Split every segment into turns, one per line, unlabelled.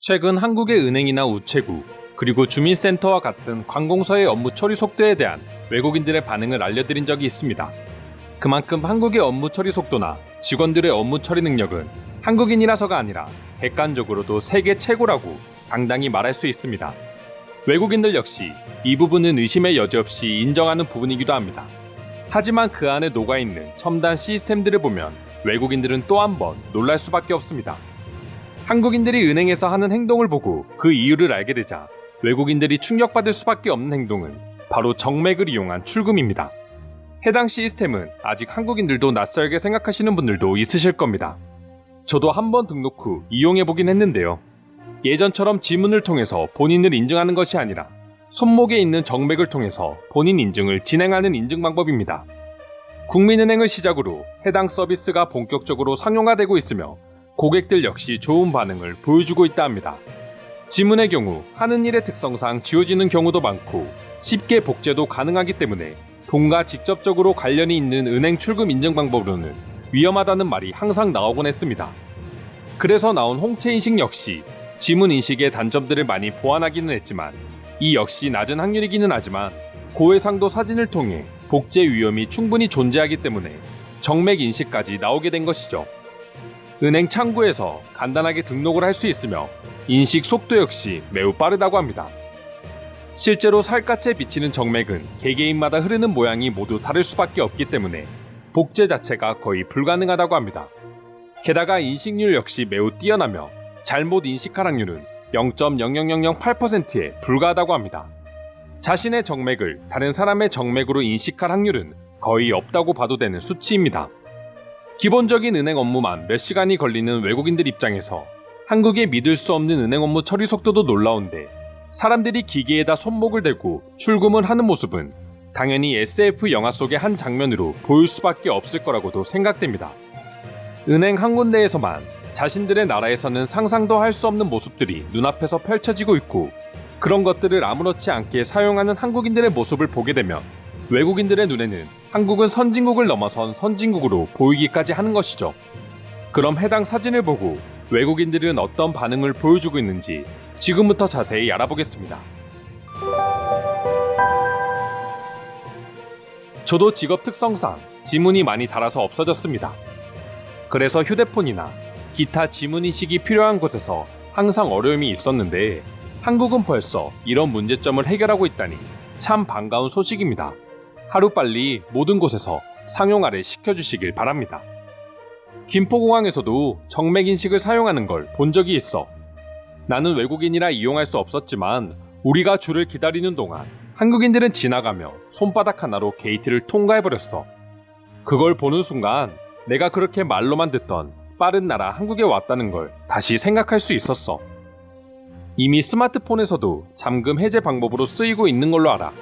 최근 한국의 은행이나 우체국, 그리고 주민센터와 같은 관공서의 업무 처리 속도에 대한 외국인들의 반응을 알려드린 적이 있습니다. 그만큼 한국의 업무 처리 속도나 직원들의 업무 처리 능력은 한국인이라서가 아니라 객관적으로도 세계 최고라고 당당히 말할 수 있습니다. 외국인들 역시 이 부분은 의심의 여지 없이 인정하는 부분이기도 합니다. 하지만 그 안에 녹아있는 첨단 시스템들을 보면 외국인들은 또 한 번 놀랄 수밖에 없습니다. 한국인들이 은행에서 하는 행동을 보고 그 이유를 알게 되자 외국인들이 충격받을 수밖에 없는 행동은 바로 정맥을 이용한 출금입니다. 해당 시스템은 아직 한국인들도 낯설게 생각하시는 분들도 있으실 겁니다. 저도 한번 등록 후 이용해보긴 했는데요. 예전처럼 지문을 통해서 본인을 인증하는 것이 아니라 손목에 있는 정맥을 통해서 본인 인증을 진행하는 인증 방법입니다. 국민은행을 시작으로 해당 서비스가 본격적으로 상용화되고 있으며 고객들 역시 좋은 반응을 보여주고 있다 합니다. 지문의 경우 하는 일의 특성상 지워지는 경우도 많고 쉽게 복제도 가능하기 때문에 돈과 직접적으로 관련이 있는 은행 출금 인증 방법으로는 위험하다는 말이 항상 나오곤 했습니다. 그래서 나온 홍채 인식 역시 지문 인식의 단점들을 많이 보완하기는 했지만 이 역시 낮은 확률이기는 하지만 고해상도 사진을 통해 복제 위험이 충분히 존재하기 때문에 정맥 인식까지 나오게 된 것이죠. 은행 창구에서 간단하게 등록을 할 수 있으며 인식 속도 역시 매우 빠르다고 합니다. 실제로 살갗에 비치는 정맥은 개개인마다 흐르는 모양이 모두 다를 수밖에 없기 때문에 복제 자체가 거의 불가능하다고 합니다. 게다가 인식률 역시 매우 뛰어나며 잘못 인식할 확률은 0.00008%에 불과하다고 합니다. 자신의 정맥을 다른 사람의 정맥으로 인식할 확률은 거의 없다고 봐도 되는 수치입니다. 기본적인 은행 업무만 몇 시간이 걸리는 외국인들 입장에서 한국의 믿을 수 없는 은행 업무 처리 속도도 놀라운데 사람들이 기계에다 손목을 대고 출금을 하는 모습은 당연히 SF 영화 속의 한 장면으로 보일 수밖에 없을 거라고도 생각됩니다. 은행 한 군데에서만 자신들의 나라에서는 상상도 할 수 없는 모습들이 눈앞에서 펼쳐지고 있고 그런 것들을 아무렇지 않게 사용하는 한국인들의 모습을 보게 되면 외국인들의 눈에는 한국은 선진국을 넘어선 선진국으로 보이기까지 하는 것이죠. 그럼 해당 사진을 보고 외국인들은 어떤 반응을 보여주고 있는지 지금부터 자세히 알아보겠습니다. 저도 직업 특성상 지문이 많이 달아서 없어졌습니다. 그래서 휴대폰이나 기타 지문 인식이 필요한 곳에서 항상 어려움이 있었는데 한국은 벌써 이런 문제점을 해결하고 있다니 참 반가운 소식입니다. 하루빨리 모든 곳에서 상용화를 시켜주시길 바랍니다. 김포공항에서도 정맥 인식을 사용하는 걸 본 적이 있어. 나는 외국인이라 이용할 수 없었지만 우리가 줄을 기다리는 동안 한국인들은 지나가며 손바닥 하나로 게이트를 통과해버렸어. 그걸 보는 순간 내가 그렇게 말로만 듣던 빠른 나라 한국에 왔다는 걸 다시 생각할 수 있었어. 이미 스마트폰에서도 잠금 해제 방법으로 쓰이고 있는 걸로 알아.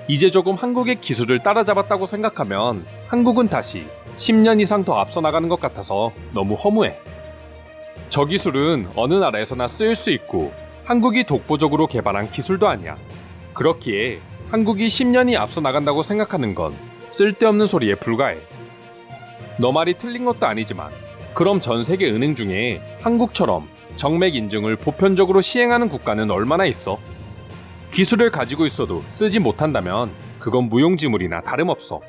이제 조금 한국의 기술을 따라잡았다고 생각하면 한국은 다시 10년 이상 더 앞서 나가는 것 같아서 너무 허무해. 저 기술은 어느 나라에서나 쓰일 수 있고 한국이 독보적으로 개발한 기술도 아니야. 그렇기에 한국이 10년이 앞서 나간다고 생각하는 건 쓸데없는 소리에 불과해. 너 말이 틀린 것도 아니지만 그럼 전 세계 은행 중에 한국처럼 정맥 인증을 보편적으로 시행하는 국가는 얼마나 있어? 기술을 가지고 있어도 쓰지 못한다면 그건 무용지물이나 다름없어.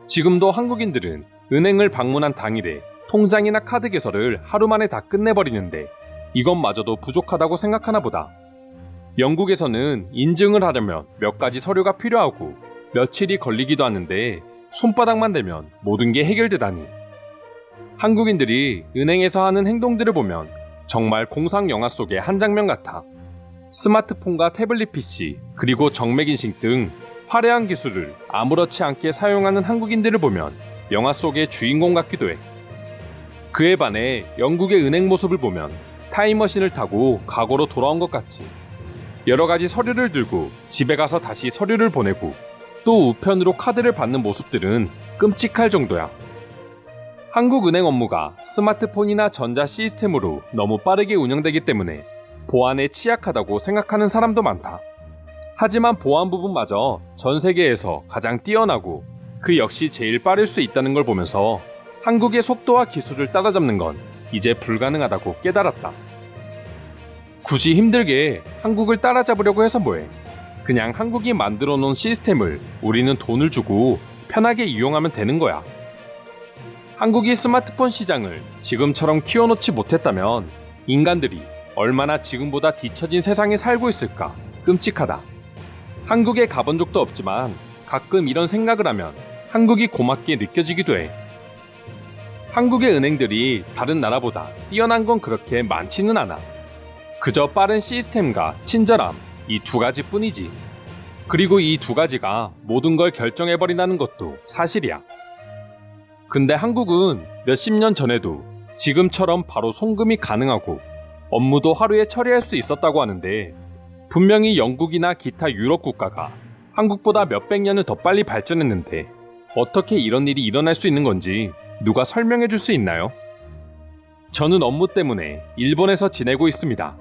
지금도 한국인들은 은행을 방문한 당일에 통장이나 카드 개설을 하루 만에 다 끝내버리는데 이것마저도 부족하다고 생각하나 보다. 영국에서는 인증을 하려면 몇 가지 서류가 필요하고 며칠이 걸리기도 하는데 손바닥만 대면 모든 게 해결되다니. 한국인들이 은행에서 하는 행동들을 보면 정말 공상 영화 속의 한 장면 같아. 스마트폰과 태블릿 PC, 그리고 정맥인식 등 화려한 기술을 아무렇지 않게 사용하는 한국인들을 보면 영화 속의 주인공 같기도 해. 그에 반해 영국의 은행 모습을 보면 타임머신을 타고 과거로 돌아온 것 같지. 여러 가지 서류를 들고 집에 가서 다시 서류를 보내고 또 우편으로 카드를 받는 모습들은 끔찍할 정도야. 한국 은행 업무가 스마트폰이나 전자 시스템으로 너무 빠르게 운영되기 때문에 보안에 취약하다고 생각하는 사람도 많다. 하지만 보안 부분마저 전 세계에서 가장 뛰어나고 그 역시 제일 빠를 수 있다는 걸 보면서 한국의 속도와 기술을 따라잡는 건 이제 불가능하다고 깨달았다. 굳이 힘들게 한국을 따라잡으려고 해서 뭐해. 그냥 한국이 만들어 놓은 시스템을 우리는 돈을 주고 편하게 이용하면 되는 거야. 한국이 스마트폰 시장을 지금처럼 키워놓지 못했다면 인간들이 얼마나 지금보다 뒤처진 세상에 살고 있을까 끔찍하다. 한국에 가본 적도 없지만 가끔 이런 생각을 하면 한국이 고맙게 느껴지기도 해. 한국의 은행들이 다른 나라보다 뛰어난 건 그렇게 많지는 않아. 그저 빠른 시스템과 친절함, 이 두 가지뿐이지. 그리고 이 두 가지가 모든 걸 결정해버린다는 것도 사실이야. 근데 한국은 몇십 년 전에도 지금처럼 바로 송금이 가능하고 업무도 하루에 처리할 수 있었다고 하는데, 분명히 영국이나 기타 유럽 국가가 한국보다 몇백 년을 더 빨리 발전했는데 어떻게 이런 일이 일어날 수 있는 건지 누가 설명해 줄 수 있나요? 저는 업무 때문에 일본에서 지내고 있습니다.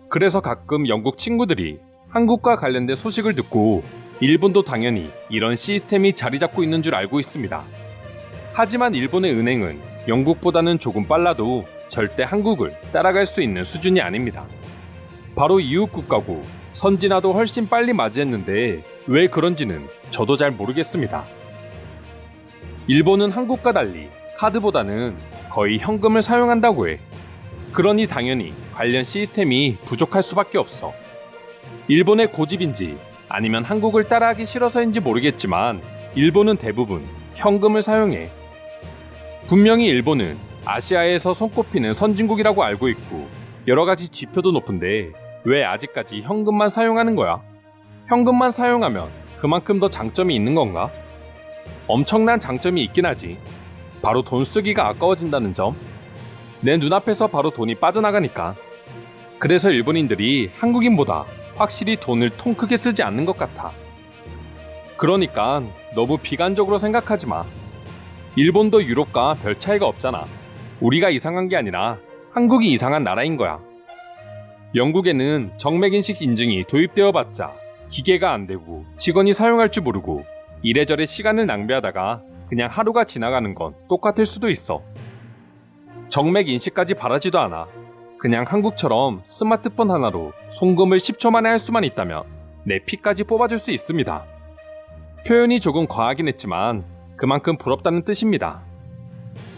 그래서 가끔 영국 친구들이 한국과 관련된 소식을 듣고 일본도 당연히 이런 시스템이 자리 잡고 있는 줄 알고 있습니다. 하지만 일본의 은행은 영국보다는 조금 빨라도 절대 한국을 따라갈 수 있는 수준이 아닙니다. 바로 이웃 국가고 선진화도 훨씬 빨리 맞이했는데 왜 그런지는 저도 잘 모르겠습니다. 일본은 한국과 달리 카드보다는 거의 현금을 사용한다고 해. 그러니 당연히 관련 시스템이 부족할 수밖에 없어. 일본의 고집인지 아니면 한국을 따라하기 싫어서인지 모르겠지만 일본은 대부분 현금을 사용해. 분명히 일본은 아시아에서 손꼽히는 선진국이라고 알고 있고 여러 가지 지표도 높은데 왜 아직까지 현금만 사용하는 거야? 현금만 사용하면 그만큼 더 장점이 있는 건가? 엄청난 장점이 있긴 하지. 바로 돈 쓰기가 아까워진다는 점. 내 눈앞에서 바로 돈이 빠져나가니까. 그래서 일본인들이 한국인보다 확실히 돈을 통 크게 쓰지 않는 것 같아. 그러니까 너무 비관적으로 생각하지 마. 일본도 유럽과 별 차이가 없잖아. 우리가 이상한 게 아니라 한국이 이상한 나라인 거야. 영국에는 정맥인식 인증이 도입되어 봤자 기계가 안 되고 직원이 사용할 줄 모르고 이래저래 시간을 낭비하다가 그냥 하루가 지나가는 건 똑같을 수도 있어. 정맥 인식까지 바라지도 않아. 그냥 한국처럼 스마트폰 하나로 송금을 10초 만에 할 수만 있다면 내 피까지 뽑아줄 수 있습니다. 표현이 조금 과하긴 했지만 그만큼 부럽다는 뜻입니다.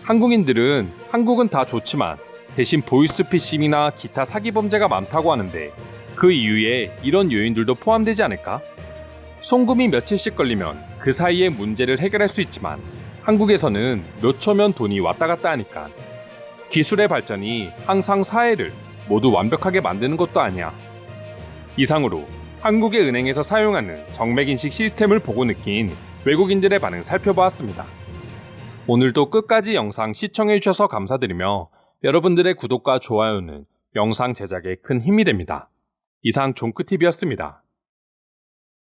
한국인들은 한국은 다 좋지만 대신 보이스피싱이나 기타 사기 범죄가 많다고 하는데 그 이유에 이런 요인들도 포함되지 않을까? 송금이 며칠씩 걸리면 그 사이에 문제를 해결할 수 있지만 한국에서는 몇 초면 돈이 왔다 갔다 하니까 기술의 발전이 항상 사회를 모두 완벽하게 만드는 것도 아니야. 이상으로 한국의 은행에서 사용하는 정맥인식 시스템을 보고 느낀 외국인들의 반응 살펴보았습니다. 오늘도 끝까지 영상 시청해주셔서 감사드리며 여러분들의 구독과 좋아요는 영상 제작에 큰 힘이 됩니다. 이상 종크TV였습니다.